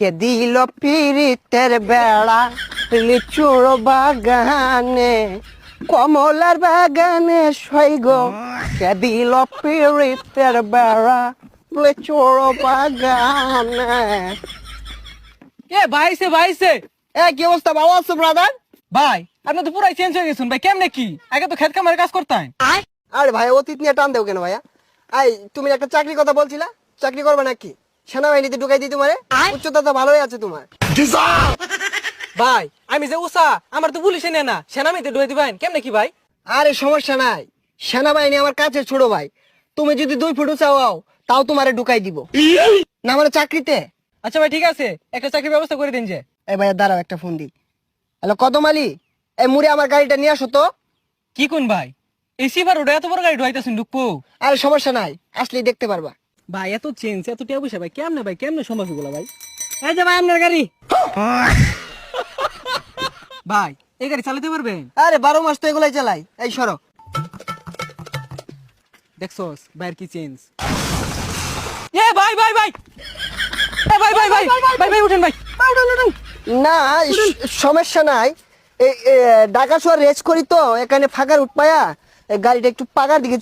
কে দিল পিরিতের বেড়া লিচুর বাগানে কমলার বাগানে সৈগ কে দিল পিরিতের বেড়া লিচুর বাগানে। এ ভাইছে ভাইছে কি অবস্থা, ভালো আছো ব্রাদার? ভাই আপনি তো পুরাই চেঞ্জ হয়ে গেছেন ভাই, কেমনে কি? আগে তো খেত কামারে কাজ করতেন। আরে ভাই অতীত নিয়ে টান দেও কেন ভাইয়া? তুমি একটা চাকরির কথা বলছিলা, চাকরি করবে নাকি? সেনাবাহিনীতে ঢুকাই দিই তোমারে? উচ্চতা তো ভালোই আছে তোমার। ভাই আমি যে উষা, আমার তো পুলিশে নেয় না, সেনামিতে ঢুয়ে দিবেন কেমনে কি ভাই? আরে সমস্যা নাই, সেনাবাহিনী আমার কাছে ছোট ভাই। তুমি যদি 2 ফুট উঁচা হও তাও তোমারে ঢুকাই দিব না মানে চাকরিতে। আচ্ছা ভাই ঠিক আছে, একটা চাকরির ব্যবস্থা করে দিন যে। এই ভাইয়া দাঁড়াও, একটা ফোন দিই। হ্যালো কদম আলী, এই মুড়ে আমার গাড়িটা নিয়ে আসো তো। কি কোন ভাই, এই সিফার ওটা এত বড় গাড়ি ঢুয়াইতেছেন ঢুকবো? আরে সমস্যা নাই, আসলেই দেখতে পারবা। ভাই এত চেঞ্জ এত টিয়া পয়সা ভাই কেমনে সম্ভব এগুলো ভাই? এই যে ভাই আপনার গাড়ি। ভাই এই গাড়ি চালাতে পারবেন? আরে 12 মাস তো এগুলাই চালাই। এই সরো। দেখছস ভাইয়ের কি চেঞ্জ। এ ভাই ভাই ভাই এ ভাই ভাই ভাই ভাই ভাই উঠেন ভাই, উঠেন। না সমস্যা নাই, এই ঢাকা শহর রেস করি তো, এখানে ফাঁকার উঠপায়া গাড়িটা একটু পাকার দিকে চলে